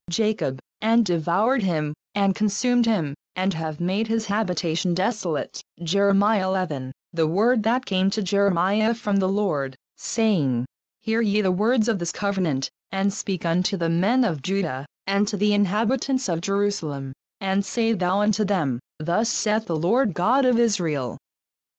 Jacob, and devoured him, and consumed him, and have made his habitation desolate. Jeremiah 11. The word that came to Jeremiah from the Lord, saying, Hear ye the words of this covenant, and speak unto the men of Judah, and to the inhabitants of Jerusalem, and say thou unto them, Thus saith the Lord God of Israel,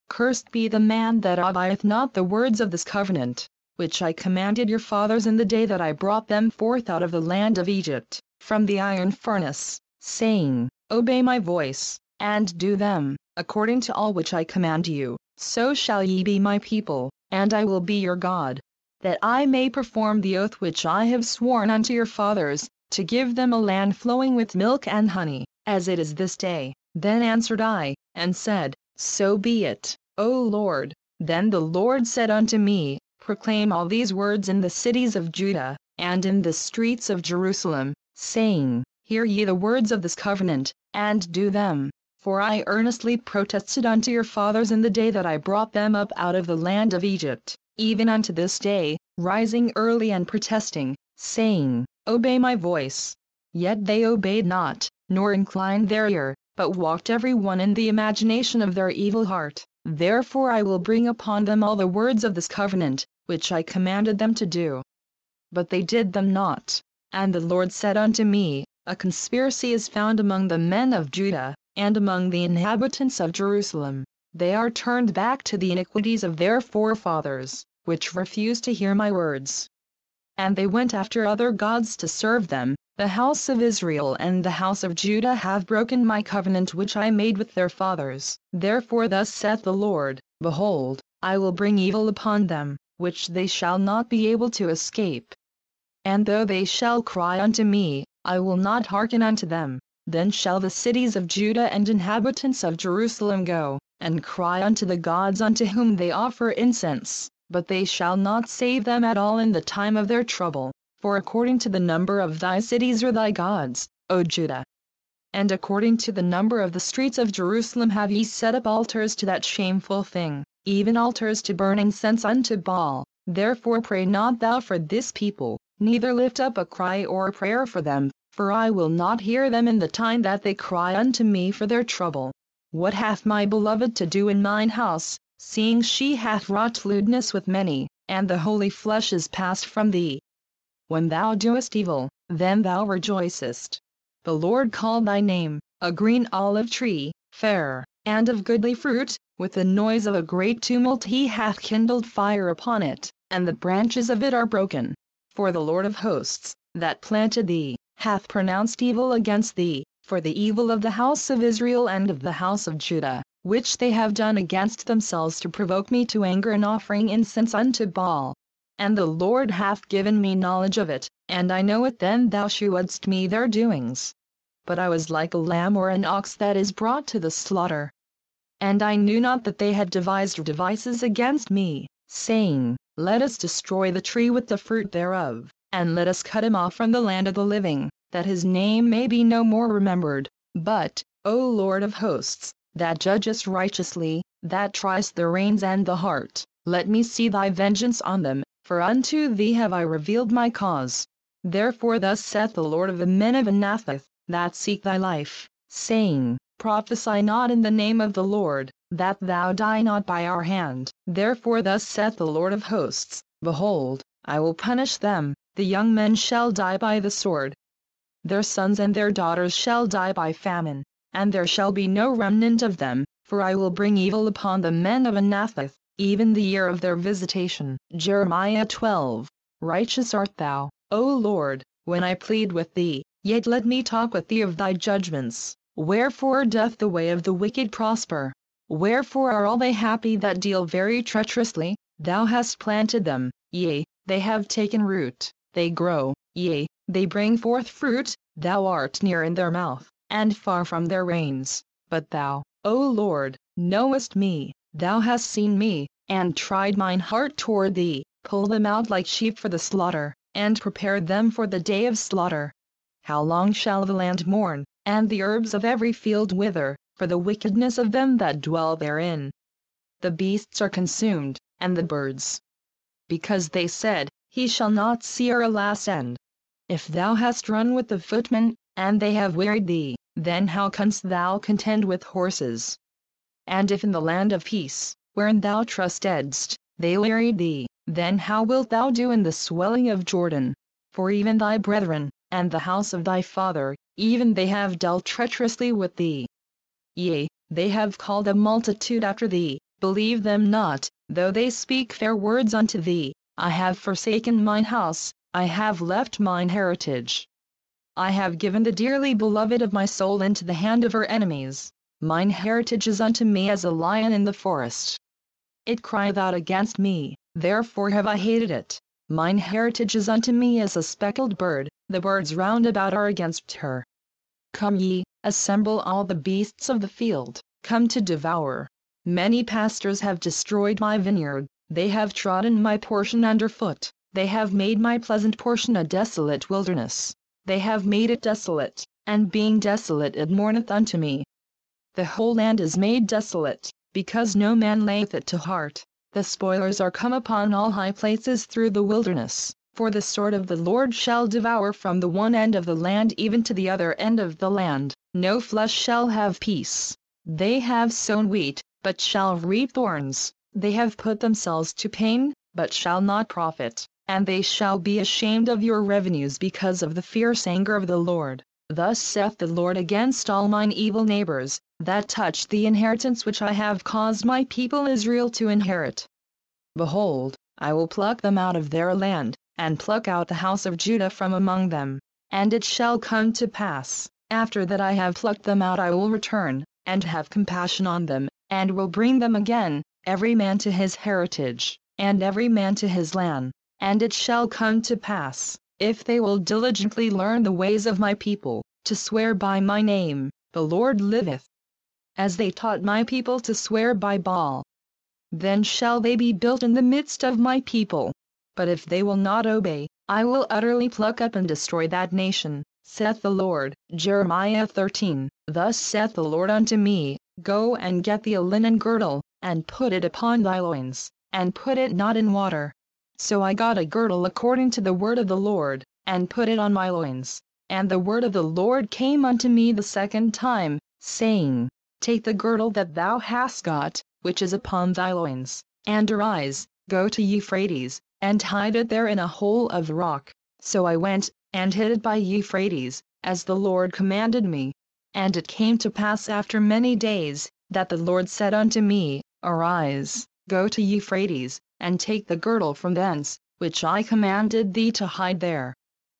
Cursed be the man that obeyeth not the words of this covenant, which I commanded your fathers in the day that I brought them forth out of the land of Egypt, from the iron furnace, saying, Obey my voice, and do them, according to all which I command you, so shall ye be my people, and I will be your God, that I may perform the oath which I have sworn unto your fathers, to give them a land flowing with milk and honey, as it is this day. Then answered I, and said, So be it, O Lord. Then the Lord said unto me, Proclaim all these words in the cities of Judah, and in the streets of Jerusalem, saying, Hear ye the words of this covenant, and do them. For I earnestly protested unto your fathers in the day that I brought them up out of the land of Egypt, even unto this day, rising early and protesting, saying, Obey my voice. Yet they obeyed not, nor inclined their ear, but walked every one in the imagination of their evil heart. Therefore I will bring upon them all the words of this covenant, which I commanded them to do. But they did them not. And the Lord said unto me, A conspiracy is found among the men of Judah, and among the inhabitants of Jerusalem. They are turned back to the iniquities of their forefathers, which refused to hear my words. And they went after other gods to serve them. The house of Israel and the house of Judah have broken my covenant which I made with their fathers. Therefore thus saith the Lord, Behold, I will bring evil upon them, which they shall not be able to escape. And though they shall cry unto me, I will not hearken unto them. Then shall the cities of Judah and inhabitants of Jerusalem go, and cry unto the gods unto whom they offer incense, but they shall not save them at all in the time of their trouble. For according to the number of thy cities are thy gods, O Judah. And according to the number of the streets of Jerusalem have ye set up altars to that shameful thing, even altars to burn incense unto Baal. Therefore pray not thou for this people, neither lift up a cry or a prayer for them, for I will not hear them in the time that they cry unto me for their trouble. What hath my beloved to do in mine house, seeing she hath wrought lewdness with many, and the holy flesh is passed from thee? When thou doest evil, then thou rejoicest. The Lord called thy name, a green olive tree, fair, and of goodly fruit, with the noise of a great tumult he hath kindled fire upon it, and the branches of it are broken. For the Lord of hosts, that planted thee, hath pronounced evil against thee, for the evil of the house of Israel and of the house of Judah, which they have done against themselves to provoke me to anger in offering incense unto Baal. And the Lord hath given me knowledge of it, and I know it. Then thou shewedst me their doings. But I was like a lamb or an ox that is brought to the slaughter. And I knew not that they had devised devices against me, saying, Let us destroy the tree with the fruit thereof, and let us cut him off from the land of the living, that his name may be no more remembered. But, O Lord of hosts, that judgest righteously, that triest the reins and the heart, let me see thy vengeance on them, for unto thee have I revealed my cause. Therefore thus saith the Lord of the men of Anathoth, that seek thy life, saying, Prophesy not in the name of the Lord, that thou die not by our hand. Therefore thus saith the Lord of hosts, Behold, I will punish them, the young men shall die by the sword. Their sons and their daughters shall die by famine, and there shall be no remnant of them, for I will bring evil upon the men of Anathoth, even the year of their visitation. Jeremiah 12. Righteous art thou, O Lord, when I plead with thee, yet let me talk with thee of thy judgments. Wherefore doth the way of the wicked prosper? Wherefore are all they happy that deal very treacherously? Thou hast planted them, yea, they have taken root, they grow, yea, they bring forth fruit, thou art near in their mouth, and far from their reins. But thou, O Lord, knowest me, thou hast seen me, and tried mine heart toward thee. Pull them out like sheep for the slaughter, and prepare them for the day of slaughter. How long shall the land mourn, and the herbs of every field wither, for the wickedness of them that dwell therein? The beasts are consumed, and the birds. Because they said, He shall not see our last end. If thou hast run with the footmen, and they have wearied thee, then how canst thou contend with horses? And if in the land of peace, wherein thou trustedst, they wearied thee, then how wilt thou do in the swelling of Jordan? For even thy brethren, and the house of thy father, even they have dealt treacherously with thee. Yea, they have called a multitude after thee, believe them not, though they speak fair words unto thee. I have forsaken mine house, I have left mine heritage. I have given the dearly beloved of my soul into the hand of her enemies. Mine heritage is unto me as a lion in the forest. It crieth out against me, therefore have I hated it. Mine heritage is unto me as a speckled bird, the birds round about are against her. Come ye, assemble all the beasts of the field, come to devour. Many pastors have destroyed my vineyard, they have trodden my portion under foot, they have made my pleasant portion a desolate wilderness. They have made it desolate, and being desolate it mourneth unto me. The whole land is made desolate, because no man layeth it to heart. The spoilers are come upon all high places through the wilderness, for the sword of the Lord shall devour from the one end of the land even to the other end of the land. No flesh shall have peace. They have sown wheat, but shall reap thorns. They have put themselves to pain, but shall not profit. And they shall be ashamed of your revenues because of the fierce anger of the Lord. Thus saith the Lord against all mine evil neighbors, that touch the inheritance which I have caused my people Israel to inherit. Behold, I will pluck them out of their land, and pluck out the house of Judah from among them. And it shall come to pass, after that I have plucked them out I will return, and have compassion on them, and will bring them again, every man to his heritage, and every man to his land. And it shall come to pass, if they will diligently learn the ways of my people, to swear by my name, the Lord liveth, as they taught my people to swear by Baal. Then shall they be built in the midst of my people. But if they will not obey, I will utterly pluck up and destroy that nation, saith the Lord. Jeremiah 13. Thus saith the Lord unto me, Go and get thee a linen girdle, and put it upon thy loins, and put it not in water. So I got a girdle according to the word of the Lord, and put it on my loins. And the word of the Lord came unto me the second time, saying, Take the girdle that thou hast got, which is upon thy loins, and arise, go to Euphrates, and hide it there in a hole of the rock. So I went, and hid it by Euphrates, as the Lord commanded me. And it came to pass after many days, that the Lord said unto me, Arise, go to Euphrates, and take the girdle from thence, which I commanded thee to hide there.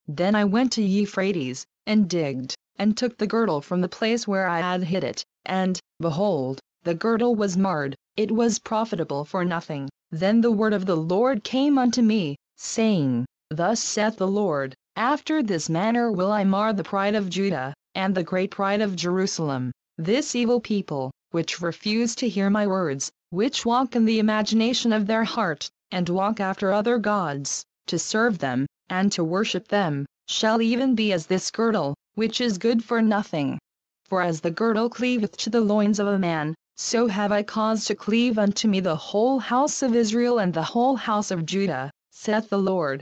Then I went to Euphrates, and digged, and took the girdle from the place where I had hid it, and, behold, the girdle was marred, it was profitable for nothing. Then the word of the Lord came unto me, saying, Thus saith the Lord, After this manner will I mar the pride of Judah, and the great pride of Jerusalem. This evil people, which refuse to hear my words, which walk in the imagination of their heart, and walk after other gods, to serve them, and to worship them, shall even be as this girdle, which is good for nothing. For as the girdle cleaveth to the loins of a man, so have I caused to cleave unto me the whole house of Israel and the whole house of Judah, saith the Lord.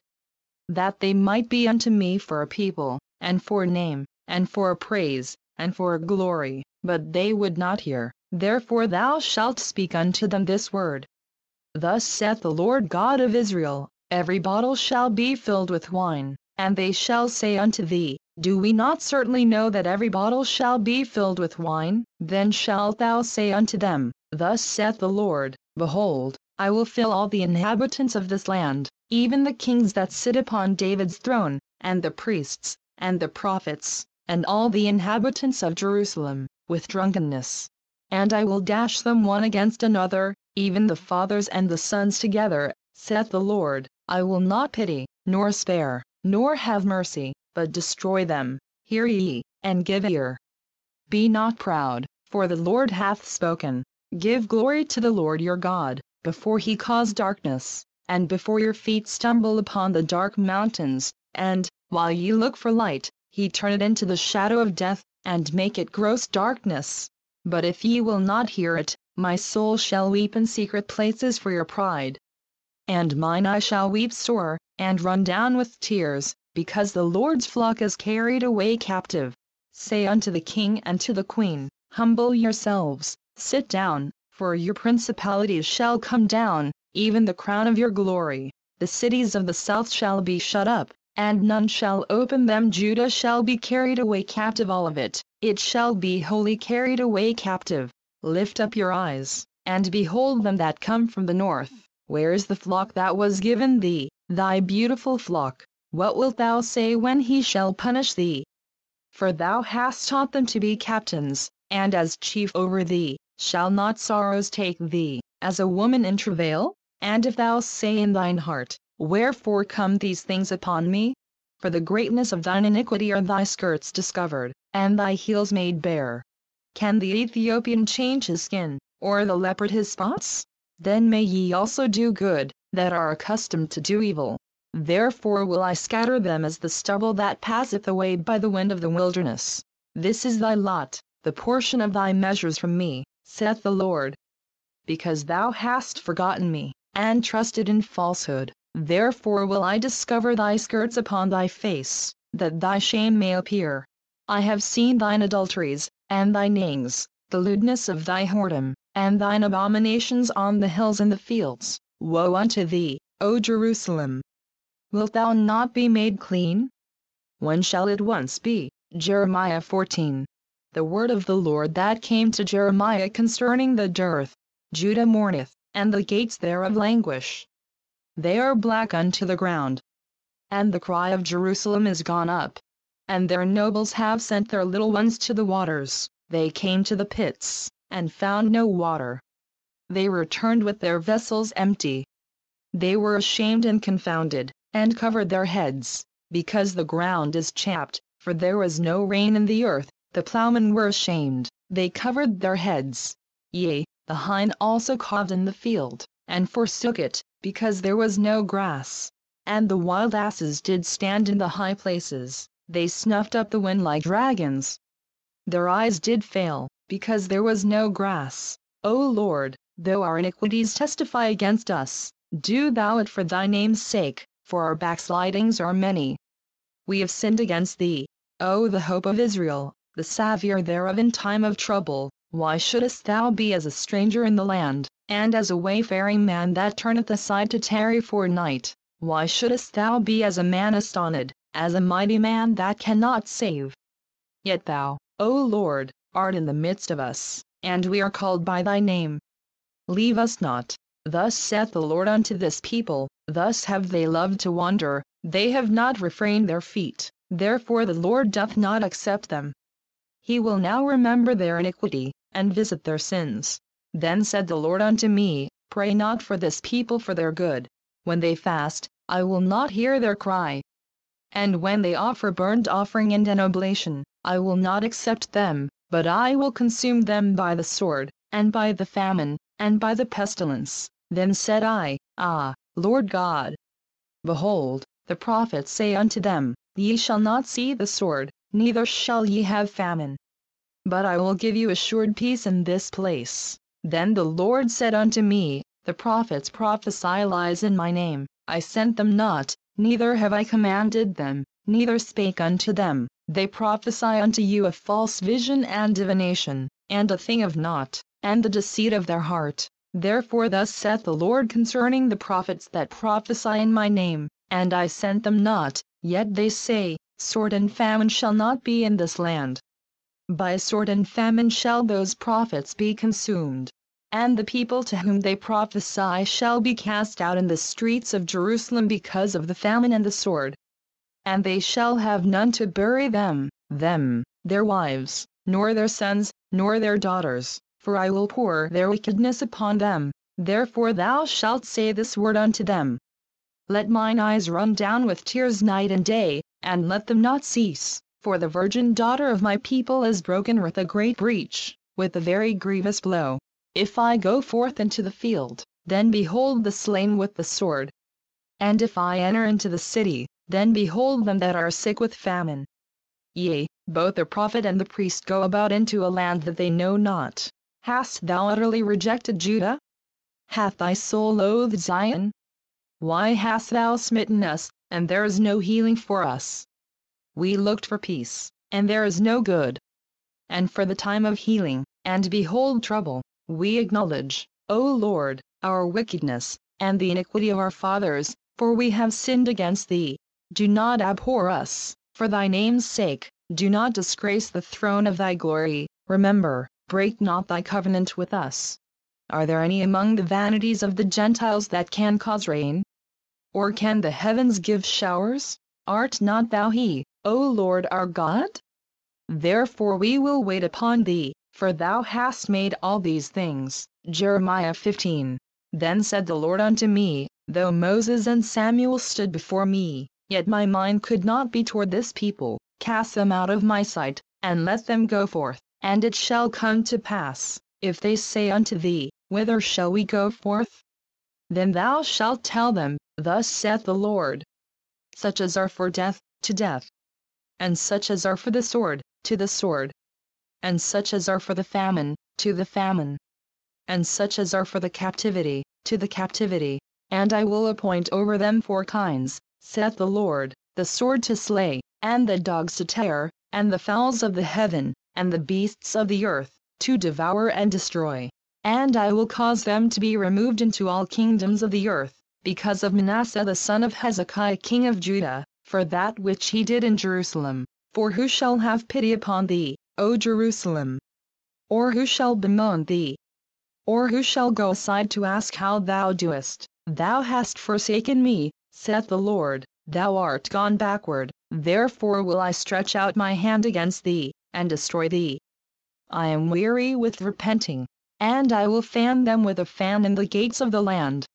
That they might be unto me for a people, and for a name, and for a praise, and for a glory, but they would not hear. Therefore thou shalt speak unto them this word. Thus saith the Lord God of Israel, Every bottle shall be filled with wine, and they shall say unto thee, Do we not certainly know that every bottle shall be filled with wine? Then shalt thou say unto them, Thus saith the Lord, Behold, I will fill all the inhabitants of this land, even the kings that sit upon David's throne, and the priests, and the prophets, and all the inhabitants of Jerusalem, with drunkenness. And I will dash them one against another, even the fathers and the sons together, saith the Lord. I will not pity, nor spare, nor have mercy, but destroy them. Hear ye, and give ear. Be not proud, for the Lord hath spoken. Give glory to the Lord your God, before he cause darkness, and before your feet stumble upon the dark mountains, and, while ye look for light, he turn it into the shadow of death, and make it gross darkness. But if ye will not hear it, my soul shall weep in secret places for your pride. And mine eye shall weep sore, and run down with tears, because the Lord's flock is carried away captive. Say unto the king and to the queen, Humble yourselves, sit down, for your principalities shall come down, even the crown of your glory. The cities of the south shall be shut up, and none shall open them. Judah shall be carried away captive, all of it, it shall be wholly carried away captive. Lift up your eyes, and behold them that come from the north. Where is the flock that was given thee, thy beautiful flock? What wilt thou say when he shall punish thee? For thou hast taught them to be captains, and as chief over thee. Shall not sorrows take thee, as a woman in travail? And if thou say in thine heart, Wherefore come these things upon me? For the greatness of thine iniquity are thy skirts discovered, and thy heels made bare. Can the Ethiopian change his skin, or the leopard his spots? Then may ye also do good, that are accustomed to do evil. Therefore will I scatter them as the stubble that passeth away by the wind of the wilderness. This is thy lot, the portion of thy measures from me, saith the Lord. Because thou hast forgotten me, and trusted in falsehood, therefore will I discover thy skirts upon thy face, that thy shame may appear. I have seen thine adulteries, and thy nayings, the lewdness of thy whoredom, and thine abominations on the hills and the fields. Woe unto thee, O Jerusalem! Wilt thou not be made clean? When shall it once be? Jeremiah 14. The word of the Lord that came to Jeremiah concerning the dearth. Judah mourneth, and the gates thereof languish. They are black unto the ground. And the cry of Jerusalem is gone up. And their nobles have sent their little ones to the waters. They came to the pits, and found no water. They returned with their vessels empty. They were ashamed and confounded, and covered their heads, because the ground is chapped, for there was no rain in the earth. The plowmen were ashamed, they covered their heads. Yea, the hind also calved in the field, and forsook it, because there was no grass. And the wild asses did stand in the high places, they snuffed up the wind like dragons. Their eyes did fail, because there was no grass. O Lord, though our iniquities testify against us, do thou it for thy name's sake, for our backslidings are many. We have sinned against thee, O the hope of Israel, the Saviour thereof in time of trouble. Why shouldest thou be as a stranger in the land, and as a wayfaring man that turneth aside to tarry for night? Why shouldest thou be as a man astonished, as a mighty man that cannot save? Yet thou, O Lord, art in the midst of us, and we are called by thy name. Leave us not. Thus saith the Lord unto this people, thus have they loved to wander, they have not refrained their feet, therefore the Lord doth not accept them. He will now remember their iniquity, and visit their sins. Then said the Lord unto me, Pray not for this people for their good. When they fast, I will not hear their cry. And when they offer burnt offering and an oblation, I will not accept them, but I will consume them by the sword, and by the famine, and by the pestilence. Then said I, Ah, Lord God! Behold, the prophets say unto them, Ye shall not see the sword, neither shall ye have famine. But I will give you assured peace in this place. Then the Lord said unto me, The prophets prophesy lies in my name. I sent them not, neither have I commanded them, neither spake unto them. They prophesy unto you a false vision and divination, and a thing of naught, and the deceit of their heart. Therefore thus saith the Lord concerning the prophets that prophesy in my name, and I sent them not, yet they say, Sword and famine shall not be in this land. By sword and famine shall those prophets be consumed. And the people to whom they prophesy shall be cast out in the streets of Jerusalem because of the famine and the sword. And they shall have none to bury them, their wives, nor their sons, nor their daughters, for I will pour their wickedness upon them. Therefore thou shalt say this word unto them. Let mine eyes run down with tears night and day, and let them not cease, for the virgin daughter of my people is broken with a great breach, with a very grievous blow. If I go forth into the field, then behold the slain with the sword. And if I enter into the city, then behold them that are sick with famine. Yea, both the prophet and the priest go about into a land that they know not. Hast thou utterly rejected Judah? Hath thy soul loathed Zion? Why hast thou smitten us, and there is no healing for us. We looked for peace, and there is no good. And for the time of healing, and behold trouble, we acknowledge, O Lord, our wickedness, and the iniquity of our fathers, for we have sinned against thee. Do not abhor us, for thy name's sake, do not disgrace the throne of thy glory, remember, break not thy covenant with us. Are there any among the vanities of the Gentiles that can cause rain? Or can the heavens give showers? Art not thou he, O Lord our God? Therefore we will wait upon thee, for thou hast made all these things. Jeremiah 15. Then said the Lord unto me, though Moses and Samuel stood before me, yet my mind could not be toward this people. Cast them out of my sight, and let them go forth. And it shall come to pass, if they say unto thee, whither shall we go forth? Then thou shalt tell them, thus saith the Lord. Such as are for death, to death. And such as are for the sword, to the sword. And such as are for the famine, to the famine. And such as are for the captivity, to the captivity. And I will appoint over them 4 kinds, saith the Lord, the sword to slay, and the dogs to tear, and the fowls of the heaven, and the beasts of the earth, to devour and destroy. And I will cause them to be removed into all kingdoms of the earth, because of Manasseh the son of Hezekiah king of Judah, for that which he did in Jerusalem. For who shall have pity upon thee, O Jerusalem? Or who shall bemoan thee? Or who shall go aside to ask how thou doest? Thou hast forsaken me, saith the Lord, thou art gone backward, therefore will I stretch out my hand against thee, and destroy thee. I am weary with repenting, and I will fan them with a fan in the gates of the land.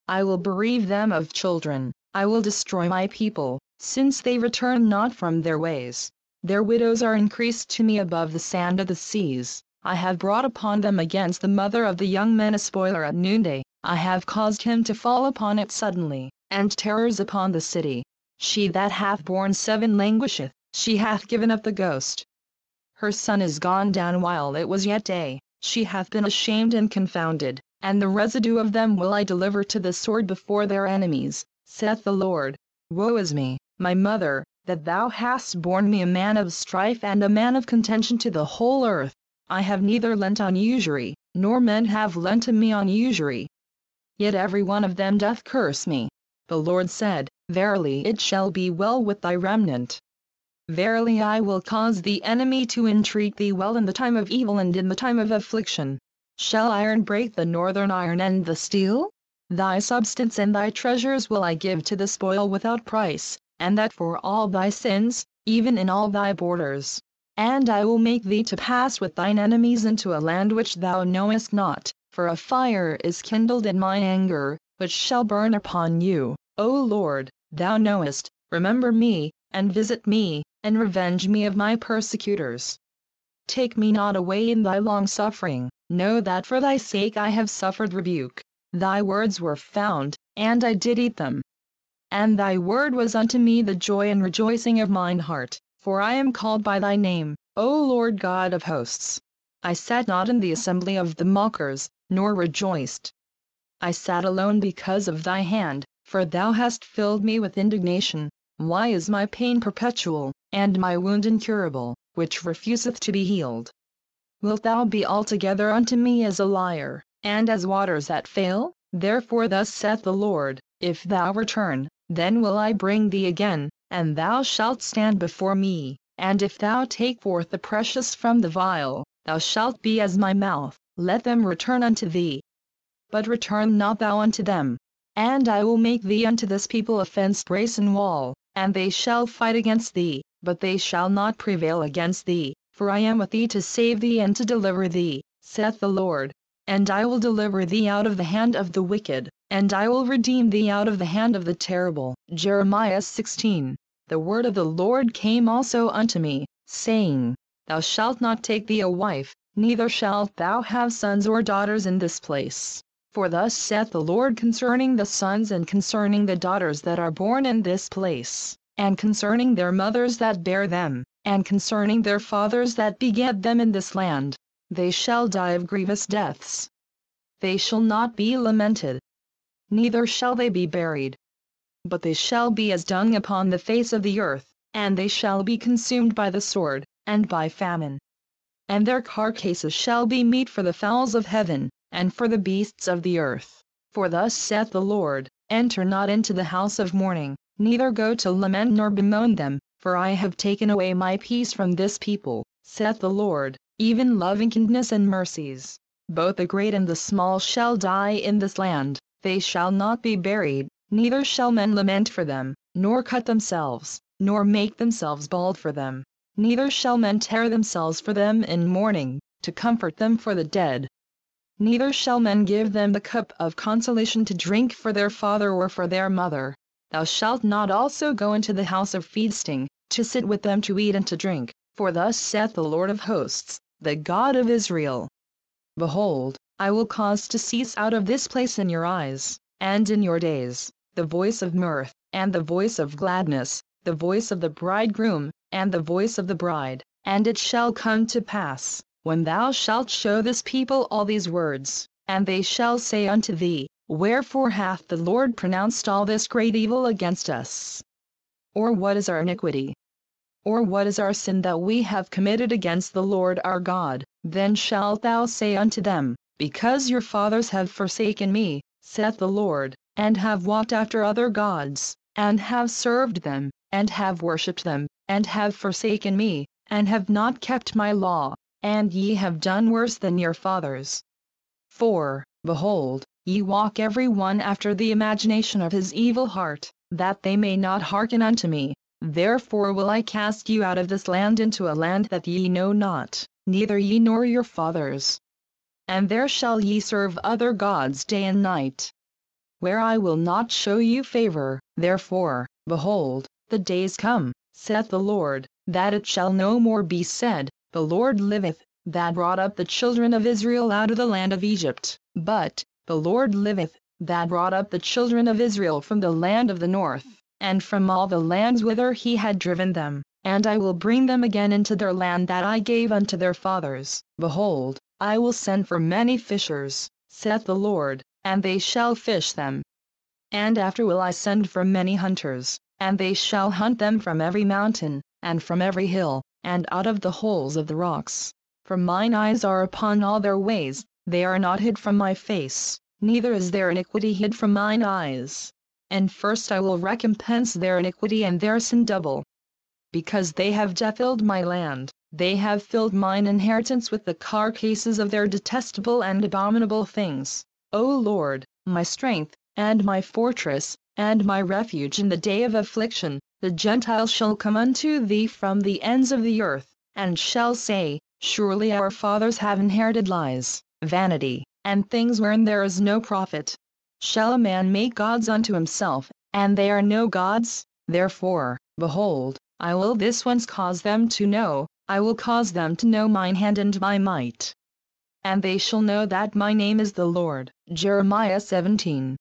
I will bereave them of children, I will destroy my people, since they return not from their ways. Their widows are increased to me above the sand of the seas. I have brought upon them against the mother of the young men a spoiler at noonday. I have caused him to fall upon it suddenly, and terrors upon the city. She that hath borne 7 languisheth, she hath given up the ghost. Her son is gone down while it was yet day, she hath been ashamed and confounded, and the residue of them will I deliver to the sword before their enemies, saith the Lord. Woe is me, my mother, that thou hast borne me a man of strife and a man of contention to the whole earth. I have neither lent on usury, nor men have lent to me on usury. Yet every one of them doth curse me. The Lord said, Verily it shall be well with thy remnant. Verily I will cause the enemy to entreat thee well in the time of evil and in the time of affliction. Shall iron break the northern iron and the steel? Thy substance and thy treasures will I give to the spoil without price, and that for all thy sins, even in all thy borders. And I will make thee to pass with thine enemies into a land which thou knowest not, for a fire is kindled in mine anger, which shall burn upon you, O Lord, thou knowest. Remember me, and visit me, and revenge me of my persecutors. Take me not away in thy long suffering, know that for thy sake I have suffered rebuke. Thy words were found, and I did eat them. And thy word was unto me the joy and rejoicing of mine heart, for I am called by thy name, O Lord God of hosts. I sat not in the assembly of the mockers, nor rejoiced. I sat alone because of thy hand, for thou hast filled me with indignation. Why is my pain perpetual, and my wound incurable, which refuseth to be healed? Wilt thou be altogether unto me as a liar, and as waters that fail? Therefore thus saith the Lord, if thou return, then will I bring thee again, and thou shalt stand before me, and if thou take forth the precious from the vial, thou shalt be as my mouth. Let them return unto thee. But return not thou unto them. And I will make thee unto this people a fenced brazen wall, and they shall fight against thee, but they shall not prevail against thee, for I am with thee to save thee and to deliver thee, saith the Lord. And I will deliver thee out of the hand of the wicked, and I will redeem thee out of the hand of the terrible. Jeremiah 16. The word of the Lord came also unto me, saying, Thou shalt not take thee a wife, neither shalt thou have sons or daughters in this place. For thus saith the Lord concerning the sons and concerning the daughters that are born in this place, and concerning their mothers that bear them, and concerning their fathers that begat them in this land, they shall die of grievous deaths. They shall not be lamented, neither shall they be buried. but they shall be as dung upon the face of the earth, and they shall be consumed by the sword, and by famine. And their carcasses shall be meat for the fowls of heaven, and for the beasts of the earth. For thus saith the Lord, enter not into the house of mourning, neither go to lament nor bemoan them, for I have taken away my peace from this people, saith the Lord, even lovingkindness and mercies. Both the great and the small shall die in this land, they shall not be buried, neither shall men lament for them, nor cut themselves, nor make themselves bald for them. Neither shall men tear themselves for them in mourning, to comfort them for the dead. Neither shall men give them the cup of consolation to drink for their father or for their mother. Thou shalt not also go into the house of feasting, to sit with them to eat and to drink, for thus saith the Lord of hosts, the God of Israel. Behold, I will cause to cease out of this place in your eyes, and in your days, the voice of mirth, and the voice of gladness, the voice of the bridegroom, and the voice of the bride. And it shall come to pass, when thou shalt show this people all these words, and they shall say unto thee, wherefore hath the Lord pronounced all this great evil against us? Or what is our iniquity? Or what is our sin that we have committed against the Lord our God? Then shalt thou say unto them, because your fathers have forsaken me, saith the Lord, and have walked after other gods, and have served them, and have worshipped them, and have forsaken me, and have not kept my law, and ye have done worse than your fathers. For, behold, ye walk every one after the imagination of his evil heart, that they may not hearken unto me. Therefore will I cast you out of this land into a land that ye know not, neither ye nor your fathers. And there shall ye serve other gods day and night, where I will not show you favor. Therefore, behold, the days come, saith the Lord, that it shall no more be said, the Lord liveth, that brought up the children of Israel out of the land of Egypt, but, the Lord liveth, that brought up the children of Israel from the land of the north, and from all the lands whither he had driven them, and I will bring them again into their land that I gave unto their fathers. Behold, I will send for many fishers, saith the Lord, and they shall fish them. And after will I send for many hunters, and they shall hunt them from every mountain, and from every hill, and out of the holes of the rocks. For mine eyes are upon all their ways, they are not hid from my face, neither is their iniquity hid from mine eyes. And first I will recompense their iniquity and their sin double. Because they have defiled my land, they have filled mine inheritance with the carcasses of their detestable and abominable things. O Lord, my strength, and my fortress, and my refuge in the day of affliction, the Gentiles shall come unto thee from the ends of the earth, and shall say, surely our fathers have inherited lies, vanity, and things wherein there is no profit. Shall a man make gods unto himself, and they are no gods? Therefore, behold, I will this once cause them to know, I will cause them to know mine hand and my might. And they shall know that my name is the Lord. Jeremiah 17.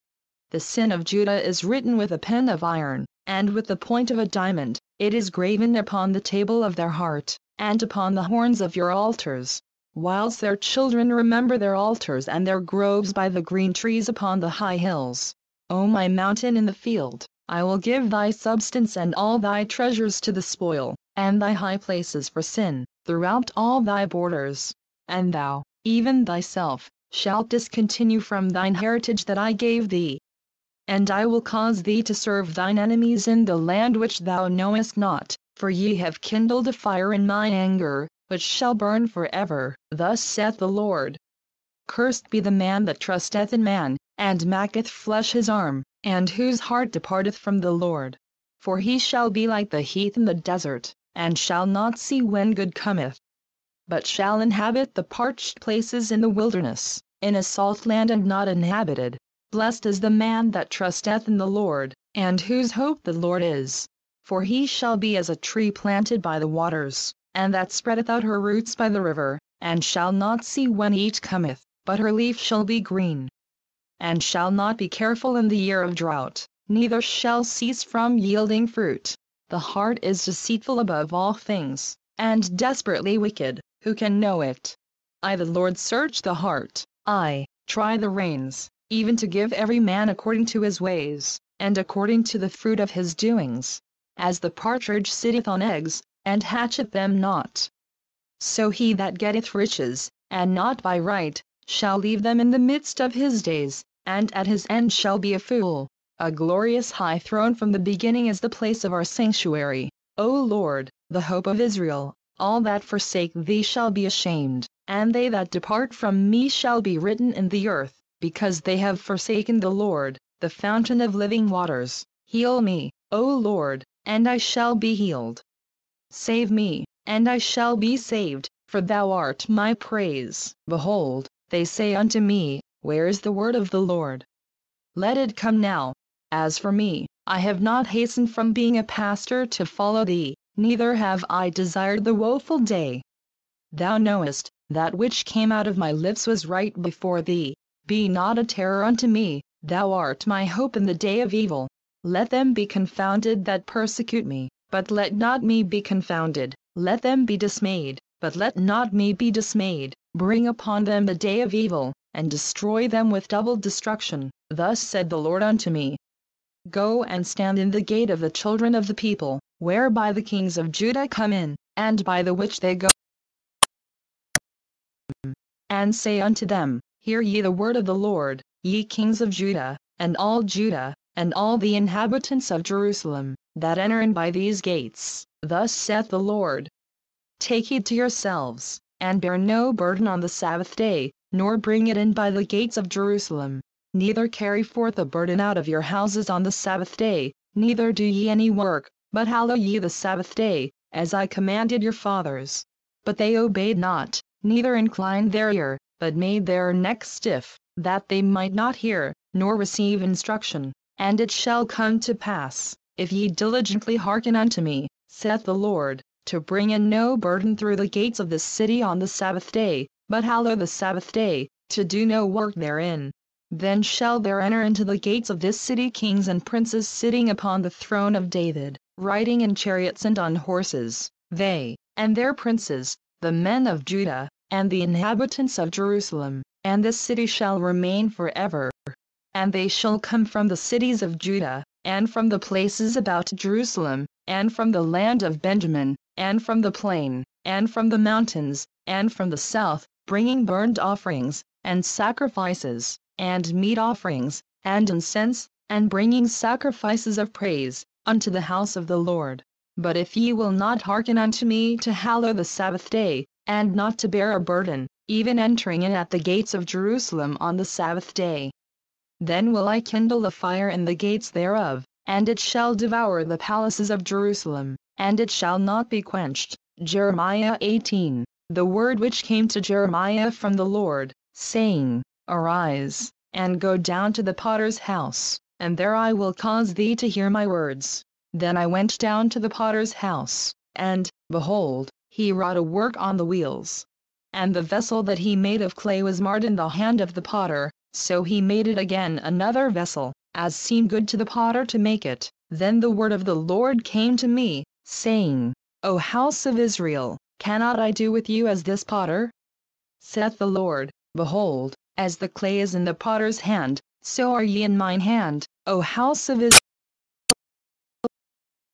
The sin of Judah is written with a pen of iron, and with the point of a diamond, it is graven upon the table of their heart, and upon the horns of your altars. Whilst their children remember their altars and their groves by the green trees upon the high hills. O my mountain in the field, I will give thy substance and all thy treasures to the spoil, and thy high places for sin, throughout all thy borders. And thou, even thyself, shalt discontinue from thine heritage that I gave thee. And I will cause thee to serve thine enemies in the land which thou knowest not, for ye have kindled a fire in mine anger, which shall burn forever. Thus saith the Lord. Cursed be the man that trusteth in man, and maketh flesh his arm, and whose heart departeth from the Lord. For he shall be like the heath in the desert, and shall not see when good cometh, but shall inhabit the parched places in the wilderness, in a salt land and not inhabited. Blessed is the man that trusteth in the Lord, and whose hope the Lord is. For he shall be as a tree planted by the waters, and that spreadeth out her roots by the river, and shall not see when heat cometh, but her leaf shall be green. And shall not be careful in the year of drought, neither shall cease from yielding fruit. The heart is deceitful above all things, and desperately wicked, who can know it? I the Lord search the heart, I try the reins, even to give every man according to his ways, and according to the fruit of his doings. As the partridge sitteth on eggs, and hatcheth them not, so he that getteth riches, and not by right, shall leave them in the midst of his days, and at his end shall be a fool. A glorious high throne from the beginning is the place of our sanctuary, O Lord, the hope of Israel. All that forsake thee shall be ashamed, and they that depart from me shall be written in the earth, because they have forsaken the Lord, the fountain of living waters. Heal me, O Lord, and I shall be healed. Save me, and I shall be saved, for thou art my praise. Behold, they say unto me, where is the word of the Lord? Let it come now. As for me, I have not hastened from being a pastor to follow thee, neither have I desired the woeful day. Thou knowest, that which came out of my lips was right before thee. Be not a terror unto me, thou art my hope in the day of evil. Let them be confounded that persecute me, but let not me be confounded. Let them be dismayed, but let not me be dismayed. Bring upon them the day of evil, and destroy them with double destruction. Thus said the Lord unto me, Go and stand in the gate of the children of the people, whereby the kings of Judah come in, and by the which they go, and say unto them, Hear ye the word of the Lord, ye kings of Judah, and all the inhabitants of Jerusalem, that enter in by these gates. Thus saith the Lord, Take heed to yourselves, and bear no burden on the Sabbath day, nor bring it in by the gates of Jerusalem. Neither carry forth a burden out of your houses on the Sabbath day, neither do ye any work, but hallow ye the Sabbath day, as I commanded your fathers. But they obeyed not, neither inclined their ear, but made their neck stiff, that they might not hear, nor receive instruction. And it shall come to pass, if ye diligently hearken unto me, saith the Lord, to bring in no burden through the gates of this city on the Sabbath day, but hallow the Sabbath day, to do no work therein. Then shall there enter into the gates of this city kings and princes sitting upon the throne of David, riding in chariots and on horses, they, and their princes, the men of Judah, and the inhabitants of Jerusalem, and this city shall remain forever. And they shall come from the cities of Judah, and from the places about Jerusalem, and from the land of Benjamin, and from the plain, and from the mountains, and from the south, bringing burnt offerings, and sacrifices, and meat offerings, and incense, and bringing sacrifices of praise, unto the house of the Lord. But if ye will not hearken unto me to hallow the Sabbath day, and not to bear a burden, even entering in at the gates of Jerusalem on the Sabbath day, then will I kindle a fire in the gates thereof, and it shall devour the palaces of Jerusalem, and it shall not be quenched. Jeremiah 18. The word which came to Jeremiah from the Lord, saying, Arise, and go down to the potter's house, and there I will cause thee to hear my words. Then I went down to the potter's house, and, behold, he wrought a work on the wheels. And the vessel that he made of clay was marred in the hand of the potter, so he made it again another vessel, as seemed good to the potter to make it. Then the word of the Lord came to me, saying, O house of Israel, cannot I do with you as this potter? Saith the Lord, Behold, as the clay is in the potter's hand, so are ye in mine hand, O house of Israel.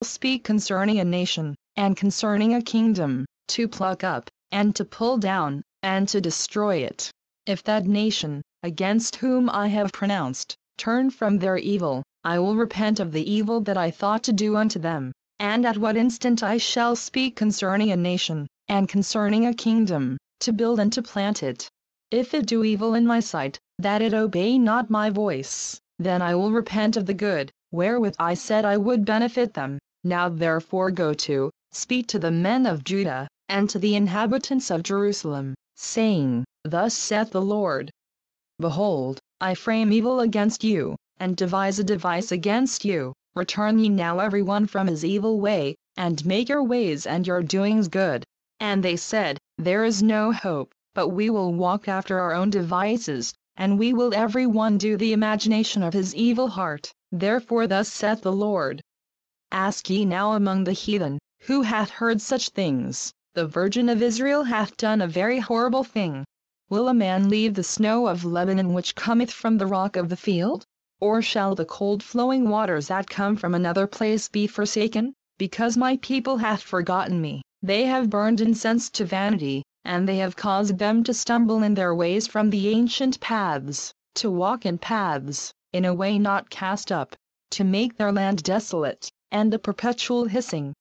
Speak concerning a nation, and concerning a kingdom, to pluck up, and to pull down, and to destroy it. If that nation, against whom I have pronounced, turn from their evil, I will repent of the evil that I thought to do unto them. And at what instant I shall speak concerning a nation, and concerning a kingdom, to build and to plant it. If it do evil in my sight, that it obey not my voice, then I will repent of the good, wherewith I said I would benefit them. Now therefore go to, speak to the men of Judah, and to the inhabitants of Jerusalem, saying, Thus saith the Lord, Behold, I frame evil against you, and devise a device against you. Return ye now every one from his evil way, and make your ways and your doings good. And they said, There is no hope, but we will walk after our own devices, and we will every one do the imagination of his evil heart. Therefore thus saith the Lord, Ask ye now among the heathen, who hath heard such things? The Virgin of Israel hath done a very horrible thing. Will a man leave the snow of Lebanon which cometh from the rock of the field? Or shall the cold flowing waters that come from another place be forsaken? Because my people hath forgotten me, they have burned incense to vanity, and they have caused them to stumble in their ways from the ancient paths, to walk in paths, in a way not cast up, to make their land desolate, and a perpetual hissing.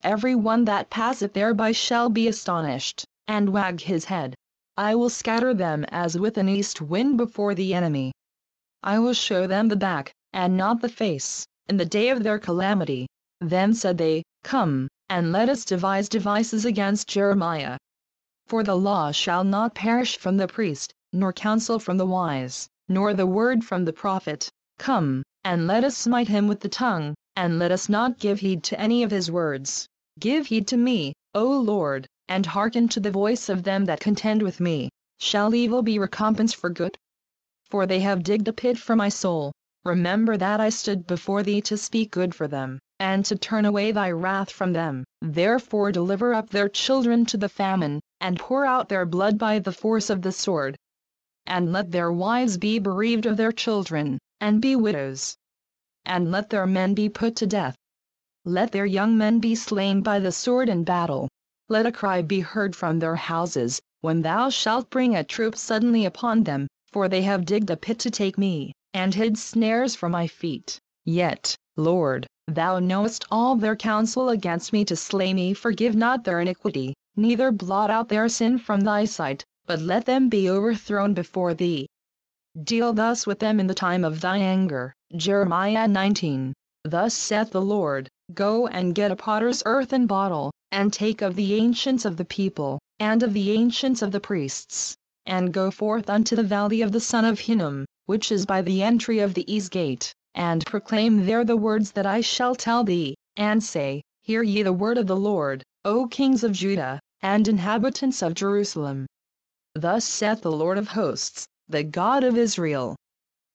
Every one that passeth thereby shall be astonished, and wag his head. I will scatter them as with an east wind before the enemy. I will show them the back, and not the face, in the day of their calamity. Then said they, Come, and let us devise devices against Jeremiah. For the law shall not perish from the priest, nor counsel from the wise, nor the word from the prophet. Come, and let us smite him with the tongue, and let us not give heed to any of his words. Give heed to me, O Lord, and hearken to the voice of them that contend with me. Shall evil be recompensed for good? For they have digged a pit for my soul. Remember that I stood before thee to speak good for them, and to turn away thy wrath from them. Therefore deliver up their children to the famine, and pour out their blood by the force of the sword. And let their wives be bereaved of their children, and be widows. And let their men be put to death. Let their young men be slain by the sword in battle. Let a cry be heard from their houses, when thou shalt bring a troop suddenly upon them, for they have digged a pit to take me, and hid snares for my feet. Yet, Lord, thou knowest all their counsel against me to slay me. Forgive not their iniquity, neither blot out their sin from thy sight, but let them be overthrown before thee. Deal thus with them in the time of thine anger. Jeremiah 19. Thus saith the Lord, Go and get a potter's earthen bottle, and take of the ancients of the people, and of the ancients of the priests, and go forth unto the valley of the son of Hinnom, which is by the entry of the east gate, and proclaim there the words that I shall tell thee, and say, Hear ye the word of the Lord, O kings of Judah, and inhabitants of Jerusalem. Thus saith the Lord of hosts, the God of Israel.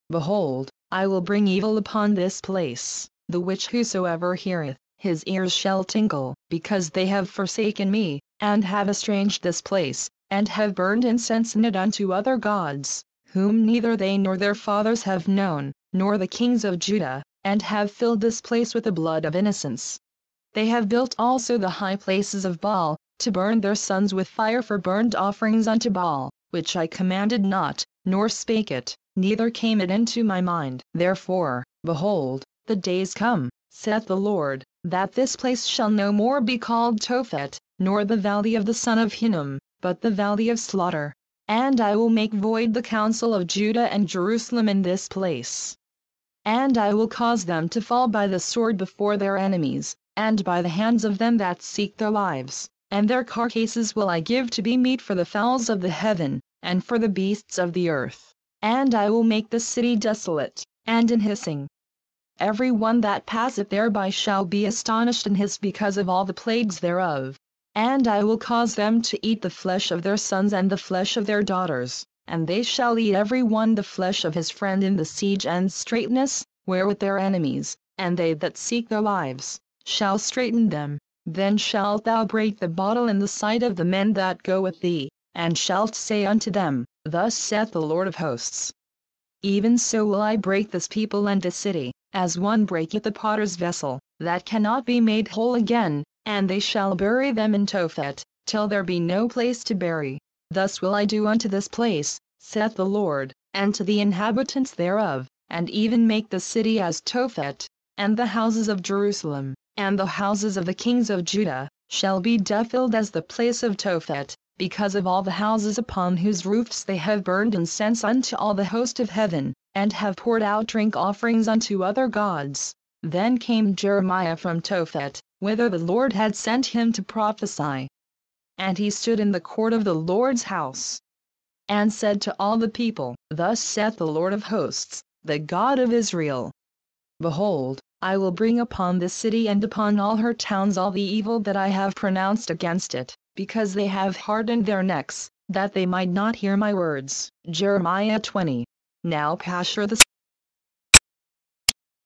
Behold, I will bring evil upon this place, the which whosoever heareth, his ears shall tingle, because they have forsaken me, and have estranged this place, and have burned incense in it unto other gods, whom neither they nor their fathers have known, nor the kings of Judah, and have filled this place with the blood of innocents. They have built also the high places of Baal, to burn their sons with fire for burnt offerings unto Baal, which I commanded not, nor spake it, neither came it into my mind. Therefore, behold, the days come, saith the Lord, that this place shall no more be called Tophet, nor the valley of the son of Hinnom, but the valley of slaughter. And I will make void the counsel of Judah and Jerusalem in this place. And I will cause them to fall by the sword before their enemies, and by the hands of them that seek their lives, and their carcasses will I give to be meat for the fowls of the heaven, and for the beasts of the earth. And I will make the city desolate, and in hissing. Every one that passeth thereby shall be astonished and hiss because of all the plagues thereof. And I will cause them to eat the flesh of their sons and the flesh of their daughters, and they shall eat every one the flesh of his friend in the siege and straitness, wherewith their enemies, and they that seek their lives, shall straiten them. Then shalt thou break the bottle in the sight of the men that go with thee, and shalt say unto them, Thus saith the Lord of hosts. Even so will I break this people and this city, as one breaketh the potter's vessel, that cannot be made whole again, and they shall bury them in Tophet, till there be no place to bury. Thus will I do unto this place, saith the Lord, and to the inhabitants thereof, and even make the city as Tophet, and the houses of Jerusalem, and the houses of the kings of Judah, shall be defiled as the place of Tophet, because of all the houses upon whose roofs they have burned incense unto all the host of heaven, and have poured out drink offerings unto other gods. Then came Jeremiah from Tophet, whither the Lord had sent him to prophesy. And he stood in the court of the Lord's house, and said to all the people, Thus saith the Lord of hosts, the God of Israel. Behold, I will bring upon this city and upon all her towns all the evil that I have pronounced against it, because they have hardened their necks, that they might not hear my words. Jeremiah 20. Now Pashur the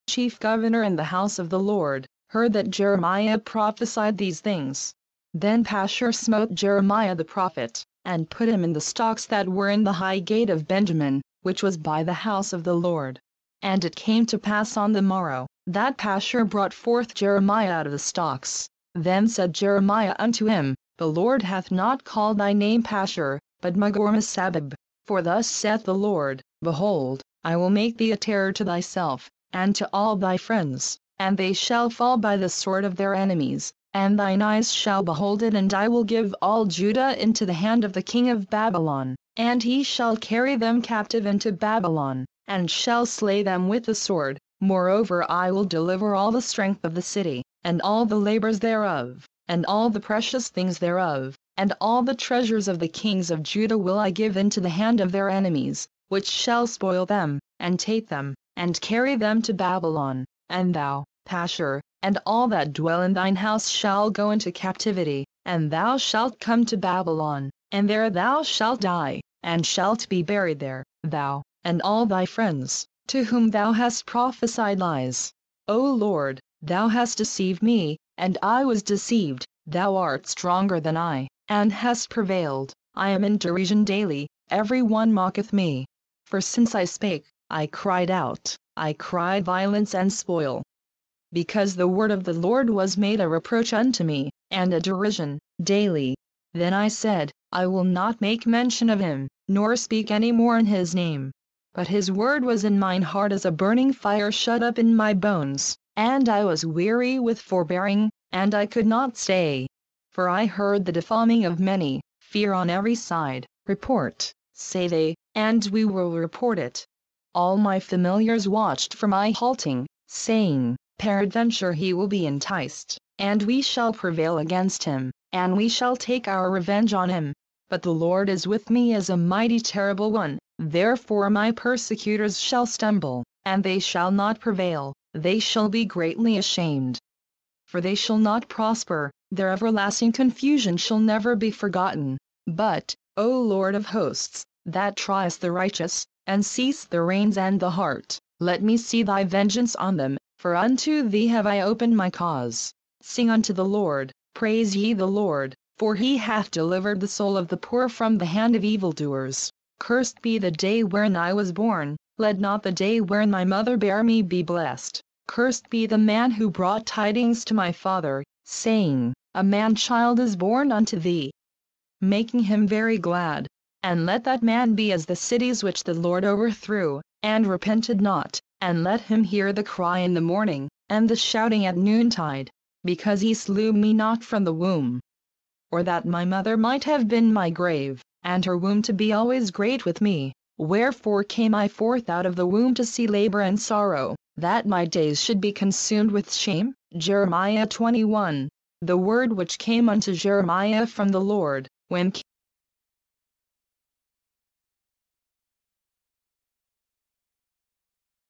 chief governor in the house of the Lord, heard that Jeremiah prophesied these things. Then Pashur smote Jeremiah the prophet, and put him in the stocks that were in the high gate of Benjamin, which was by the house of the Lord. And it came to pass on the morrow, that Pashur brought forth Jeremiah out of the stocks. Then said Jeremiah unto him, The Lord hath not called thy name Pashur, but Magormissabib. For thus saith the Lord, Behold, I will make thee a terror to thyself, and to all thy friends, and they shall fall by the sword of their enemies, and thine eyes shall behold it. And I will give all Judah into the hand of the king of Babylon, and he shall carry them captive into Babylon, and shall slay them with the sword. Moreover, I will deliver all the strength of the city, and all the labors thereof, and all the precious things thereof, and all the treasures of the kings of Judah will I give into the hand of their enemies, which shall spoil them, and take them, and carry them to Babylon. And thou, Pashur, and all that dwell in thine house shall go into captivity, and thou shalt come to Babylon, and there thou shalt die, and shalt be buried there, thou, and all thy friends, to whom thou hast prophesied lies. O Lord, thou hast deceived me, and I was deceived. Thou art stronger than I, and hast prevailed. I am in derision daily, every one mocketh me. For since I spake, I cried out, I cried violence and spoil. Because the word of the Lord was made a reproach unto me, and a derision, daily. Then I said, I will not make mention of him, nor speak any more in his name. But his word was in mine heart as a burning fire shut up in my bones, and I was weary with forbearing, and I could not stay. For I heard the defaming of many, fear on every side. Report, say they, and we will report it. All my familiars watched for my halting, saying, Peradventure he will be enticed, and we shall prevail against him, and we shall take our revenge on him. But the Lord is with me as a mighty terrible one, therefore my persecutors shall stumble, and they shall not prevail, they shall be greatly ashamed. For they shall not prosper, their everlasting confusion shall never be forgotten. But, O Lord of hosts, that triest the righteous, and seest the reins and the heart, let me see thy vengeance on them, for unto thee have I opened my cause. Sing unto the Lord, praise ye the Lord, for he hath delivered the soul of the poor from the hand of evildoers. Cursed be the day wherein I was born, let not the day wherein my mother bare me be blessed. Cursed be the man who brought tidings to my father, saying, A man-child is born unto thee, making him very glad. And let that man be as the cities which the Lord overthrew, and repented not, and let him hear the cry in the morning, and the shouting at noontide, because he slew me not from the womb. Or that my mother might have been my grave, and her womb to be always great with me. Wherefore came I forth out of the womb to see labor and sorrow, that my days should be consumed with shame? Jeremiah 21. The word which came unto Jeremiah from the Lord, when